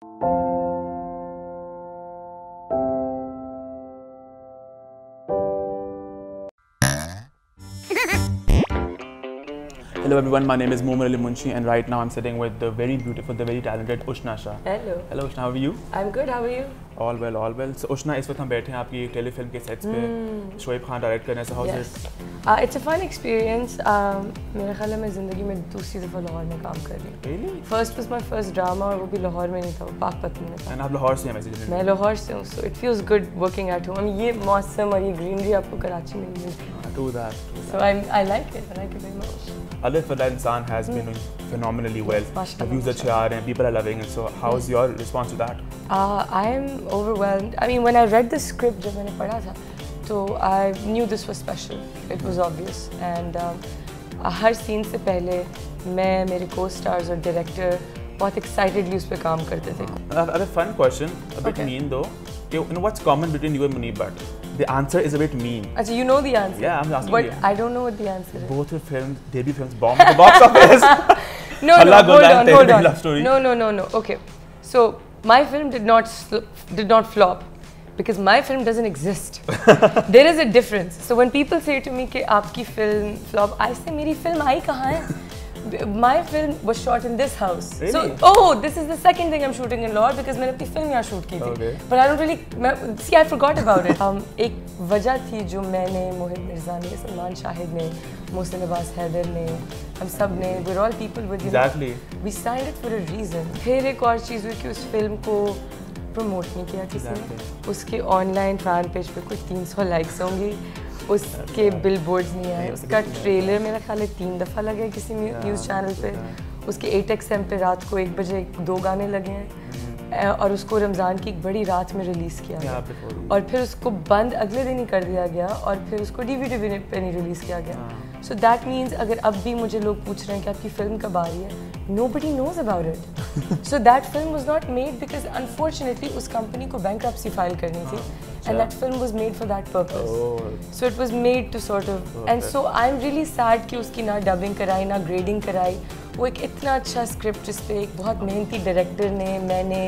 Hello everyone, my name is Momin Ali Munshi and right now I'm sitting with the very beautiful, the very talented Ushna Shah. Hello. Hello Ushna, how are you? I'm good, how are you? All well, all well. So Ushna, इस वक्त हम बैठे हैं आपकी telefilm के sets पे, Shoaib Khan direct कर रहे हैं, so how's it? It's a fun experience. मेरा ख्याल है मैं ज़िंदगी में दूसरी दफ़ा लाहौर में काम कर रही हूँ. Really? First was my first drama और वो भी लाहौर में नहीं था, वो पाकपत्तन में था. And आप लाहौर से हैं वैसे? मैं लाहौर से हूँ, so it feels good working at home. ये मौसम और ये greenery आपको कराची में नहीं मिलती. True that. So I like it very much. Alif Fadla Insan has been doing phenomenally well. The views अच्छे आ रहे हैं, people are loving it. So how's your response to that? I am overwhelmed. I mean, when I read the script जब मैंने पढ़ा था, तो I knew this was special. It was obvious. And her scene से पहले मैं, मेरे co-stars और director बहुत excitedly उस पे काम करते थे. I have a fun question, a bit mean though. You know what's common between you and Munib Bhatt? The answer is a bit mean. Achha, you know the answer? Yeah, I'm asking you. But I don't know what the answer is. Both your films, debut films, bombed at the box office. No, hold on. Love story. No. Okay, so my film did not flop because my film doesn't exist. There is a difference. So when people say to me कि आपकी film flop, I say मेरी film आई कहाँ है? My film was shot in this house. Really? So, this is the second thing I'm shooting in Lahore because मैंने अपनी film यहाँ shoot की थी. Okay. But I don't really, see, I forgot about it. एक वजह थी जो मैंने, मोहित मिर्ज़ा ने, सलमान शाहिद ने, मोहसिन अब्बास हैदर ने, हम सब ने, we're all people with, Exactly. We signed it for a reason. फिर एक और चीज़ हुई कि उस फिल्म को प्रमोट नहीं किया किसी ने. उसके ऑनलाइन फैन पेज पे कोई 300 लाइक्स होंगी. उसके बिलबोर्ड्स नहीं आए. उसका ट्रेलर मेरा ख्याल है 3 दफ़ा लगे किसी न्यूज़ चैनल पे. उसके 8XM पे रात को 1 बजे 2 गाने लगे हैं और उसको रमज़ान की एक बड़ी रात में रिलीज़ किया गया और फिर उसको बंद अगले दिन ही कर दिया गया और फिर उसको DVD पे नहीं रिलीज़ किया गया. सो दैट मीन्स अगर अब भी मुझे लोग पूछ रहे हैं कि आपकी फ़िल्म कब आ रही है, nobody knows about it. So that film was not made because unfortunately उस कंपनी को bankruptcy फाइल करनी थी and that film was made for that purpose. So it was made to sort of and so I'm really sad कि उसकी ना dubbing कराई ना grading कराई. वो एक इतना अच्छा स्क्रिप्ट जिस पे एक बहुत मेहनती डायरेक्टर ने, मैंने,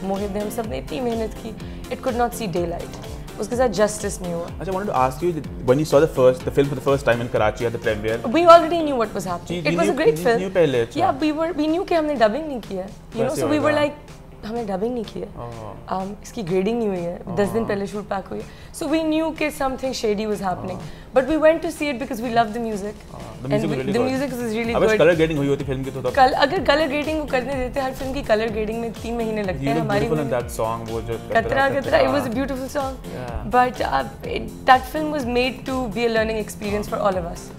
मोहित ने, हम सब ने इतनी मेहनत की, it could not see daylight. उसके साथ justice नहीं हुआ. I wanted to ask you, when you saw the film for the first time in Karachi at the premiere, we already knew what was happening. It was a great film. Yeah, we knew कि हमने dubbing नहीं किया. You know, so we were like, हमने dubbing नहीं की है, इसकी grading नहीं हुई है, 10 दिन पहले शूट पैक हुई है. So we knew कि something shady was happening, but we went to see it because we loved the music. The music was really good. अगर कलर ग्रेडिंग हुई होती फिल्म की तो अगर कलर ग्रेडिंग वो करने देते, हर फिल्म की कलर ग्रेडिंग में 3 महीने लगते हैं. हमारी that song वो जो कतरा, it was a beautiful song. But that film was made to be a learning experience for all of us.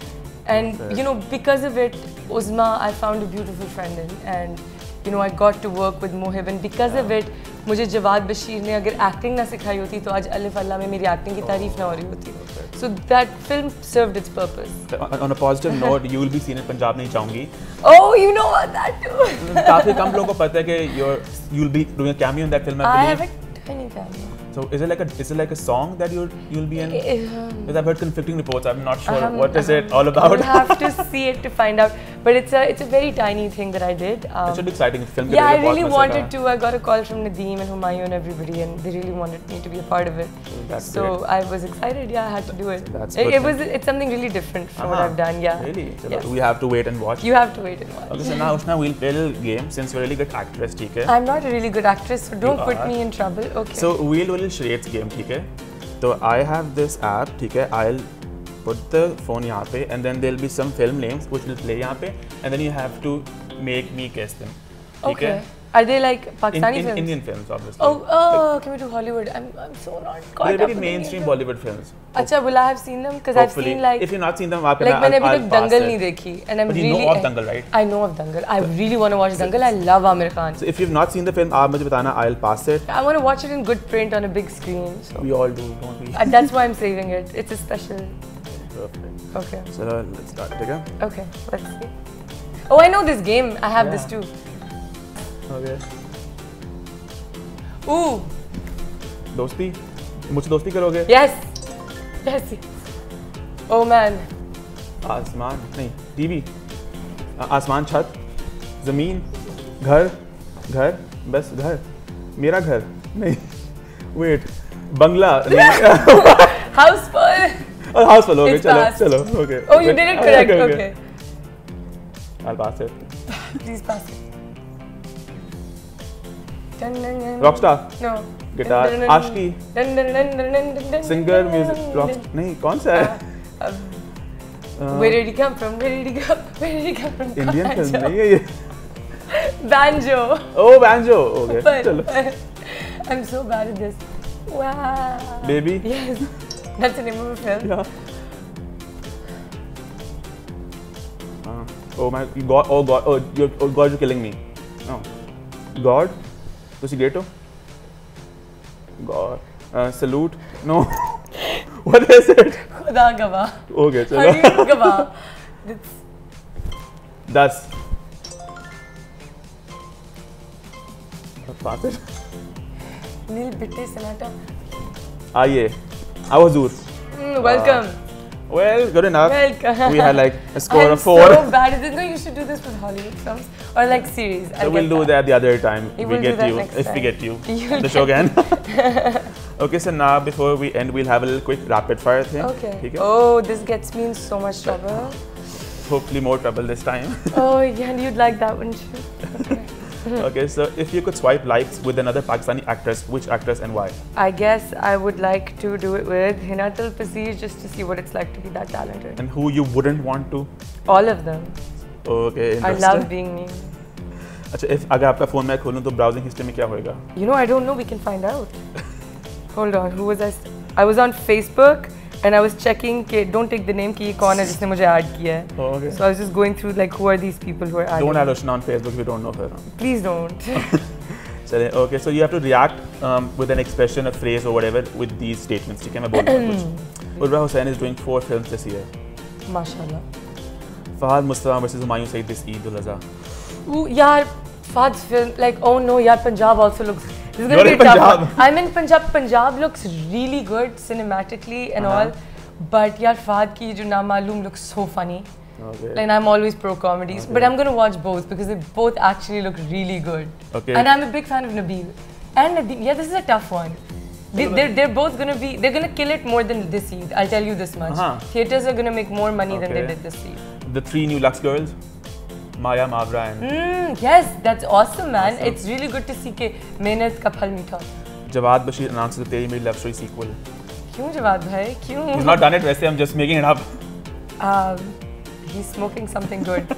And you know, because of it, Uzma, I found a beautiful friend in, and you know, I got to work with Mohib, and because of it, मुझे जवाद बशीर ने अगर acting ना सिखाई होती तो आज अलिफ अल्लाह में मेरी एक्टिंग की तारीफ ना हो रही होती. So that film served its purpose. On a positive note, you will be seen in Punjab नहीं चाहूँगी. Oh, you know what that too. काफी कम लोगों को पता है कि you'll be doing a cameo in that film. I have a tiny cameo. So is it like a song that you'll be in? Because I've heard conflicting reports. I'm not sure what is it all about. You'll have to see it to find out. But it's a very tiny thing that I did. It should be exciting. Film yeah, I really wanted to. I got a call from Nadeem and Humayun and everybody, and they really wanted me to be a part of it. That's so great. I was excited. Yeah, I had to do it. That's good. It's something really different from what I've done. Yeah. Really? So yes. we have to wait and watch. You have to wait and watch. Okay, so now Ushna, we'll play a little game since you're a really good actress, ठीक है? I'm not a really good actress, so don't put me in trouble. Okay. So we'll do a little charades game, ठीक है? तो I have this app, ठीक है? I'll put the phone यहाँ पे, and then there'll be some film names which will play यहाँ पे, and then you have to make me guess them. Okay. Are they like Pakistani films? Indian films, obviously. Oh, can we do Hollywood? I'm so not caught up. They're very mainstream Bollywood films. Acha, will I have seen them? Because I've seen like. If you've not seen them, like मैंने अभी तक दंगल नहीं देखी, and I'm really. But you know of Dangal, right? I know of Dangal. I really want to watch Dangal. I love Amir Khan. So if you've not seen the film, आप मुझे बताना, I'll pass it. I want to watch it in good print on a big screen. So. We all do, don't we? That's why I'm saving it. It's a special. Perfect. Okay. So let's start, okay? Okay, let's see. Oh, I know this game. I have this too. Okay. Ooh. दोस्ती मुझसे दोस्ती करोगे? Yes. Yes. Oh man. आसमान नहीं TV आसमान छत ज़मीन घर घर बस घर मेरा घर नहीं, wait, बंगला नहीं, House full. और हाउसफुल हो गए, It's चलो passed. चलो, okay. Oh, you did it correct. Okay. I'll pass it. Please pass it. Dun, dun, dun. Rockstar, No. Guitar, Dun, dun, dun, Ashki. dun, dun, dun, dun, dun, dun, dun, singer, dun, music, dun, rock, dun. नहीं कौन सा है? Where did he come from? Where did he come? Where did he come from? Indian film Banjo. नहीं है ये. Banjo. Oh, Banjo. Okay, But चलो. I'm so bad at this. Wow. Baby. Yes. That's the name of a film. Yeah. Oh my God! Oh God! Oh, God! You're killing me. No. God. तुसी great हो? God. Salute. No. What is it? खुदा गवाह. Okay, चलो. हरी गवाह. That's 10. Pass it. नील बिट्टे सनाटा. आइए. Awazur. Welcome. Well, good enough. Welcome. We had like a score I'm of 4. so bad at this. No, you should do this with Hollywood films or like series. So we'll do that the other time. We We will do get that you next if we time. get you You'll on the show again. Okay, so now before we end, we'll have a little quick rapid fire thing. Okay. ठीक है? Oh, this gets me in so much trouble. Hopefully more trouble this time. Oh, yeah, and you'd like that, wouldn't you? Okay, so if you could swipe likes with another Pakistani actress, which actress and why? I guess I would like to do it with Hina Talpazir just to see what it's like to be that talented. And who you wouldn't want to? All of them. Okay, I interesting. love being me. अच्छा, if अगर आपका phone मैं खोलूँ तो browsing history में क्या होएगा? You know, I don't know. We can find out. Hold on. Who was I? I was on Facebook and I was checking. Don't take the name. कि ये कौन है जिसने मुझे add किया है. Oh, okay. So I was just going through like who are these people who are adding. Don't add Oshna on Facebook if you don't know her. Please don't. चलिए, okay, so you have to react with an expression, a phrase or whatever with these statements. ठीक है, मैं बोलूँगा कुछ. Urwa Hussain is doing 4 films this year. Mashallah. Fahad Mustafa versus Humayun Saeed this Eid ul-Azha. Ooh, yaar, Fahad's film, like, oh no, yaar, Punjab also looks. This is You're gonna be in a tough Punjab. one. I'm in Punjab. Punjab looks really good cinematically and all, but yaar, Fahad ki jo na Maloom looks so funny. Okay. Like, I'm always pro comedies, but I'm gonna watch both because they both actually look really good. Okay. And I'm a big fan of Nabil. And Nadeem, yeah, this is a tough one. They're both gonna be, they're gonna kill it more than this Eid. I'll tell you this much. Theaters are gonna make more money than they Okay. did this Eid. The 3 new Lux girls, Maya, Mavra and Yes, that's awesome, man. It's really good to see कि मेहनत का फल मीठा. Jawad Bashir announces the Teri Meri Love Story sequel. क्यों जवाब भाई? क्यों? He's not done it, वैसे I'm just making it up. He's smoking something good.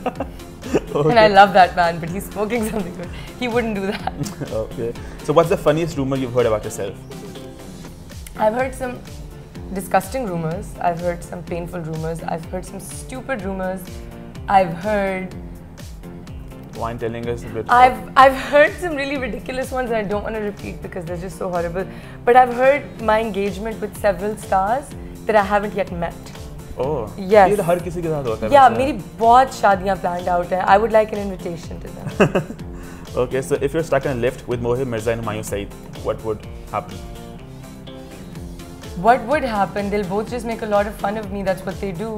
And I love that man, but he's smoking something good. He wouldn't do that. Okay. So what's the funniest rumor you've heard about yourself? I've heard some disgusting rumors. I've heard some painful rumors. I've heard some stupid rumors. I've heard. Mind telling us a bit. I've heard some really ridiculous ones that I don't want to repeat because they're just so horrible. But I've heard my engagement with several stars that I haven't yet met. Oh. Yes. ये तो हर किसी के साथ होता है. Yeah, वैसे. मेरी बहुत शादियाँ planned out हैं. I would like an invitation to them. Okay, so if you're stuck in a lift with Mohib Mirza and Humayun Saeed, what would happen? What would happen? They'll both just make a lot of fun of me. That's what they do.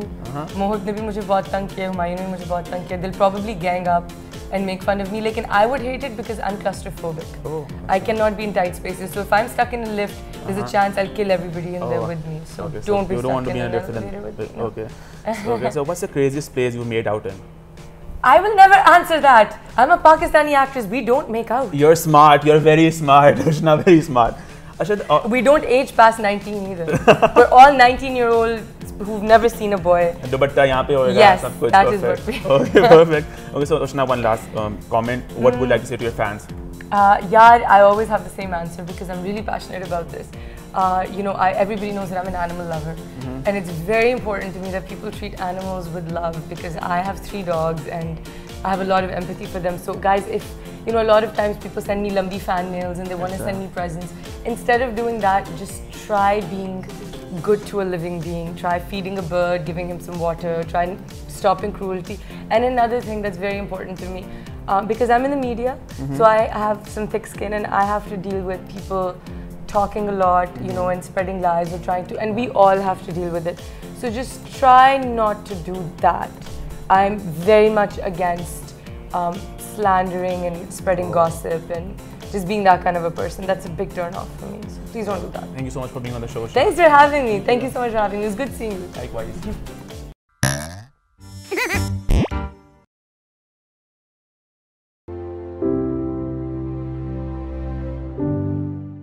Mohib ने भी मुझे बहुत तंग किया, हुमायूं ने भी मुझे बहुत तंग किया. They'll probably gang up and make fun of me. Like, I would hate it because I'm claustrophobic. Oh. I cannot be in tight spaces. So if I'm stuck in a lift, there's a chance I'll kill everybody in there with me. So Okay, don't be you stuck don't want to be in in a an lift with elevator with me. them. No. Okay. Okay, so what's the craziest plays you made out in? I will never answer that. I'm a Pakistani actress. We don't make out. You're smart. You're very smart. Roshna, very smart. Ashad, We don't age past 19 either. We're all 19-year-olds who've never seen a boy. दुपट्टा यहाँ पे होएगा. Yes, सब कुछ that is perfect. what we. Okay, perfect. Okay, so Roshna, one last comment. What would you like to say to your fans? Yaar, I always have the same answer because I'm really passionate about this. You know, everybody knows that I'm an animal lover. And it's very important to me that people treat animals with love because I have 3 dogs and I have a lot of empathy for them. So guys, if, you know, a lot of times people send me Lambi fan mails and they want to send me presents. Instead of doing that, just try being good to a living being. Try feeding a bird, giving him some water, try stopping cruelty. And another thing that's very important to me, because I'm in the media, so I have some thick skin and I have to deal with people talking a lot, you know, and spreading lies or trying to, and we all have to deal with it. So just try not to do that. I'm very much against slandering and spreading gossip and just being that kind of a person, that's a big turn off for me. So please don't do that. Thank you so much for being on the show. Thanks for having me. Thank you so much for having me. It was good seeing you. Likewise.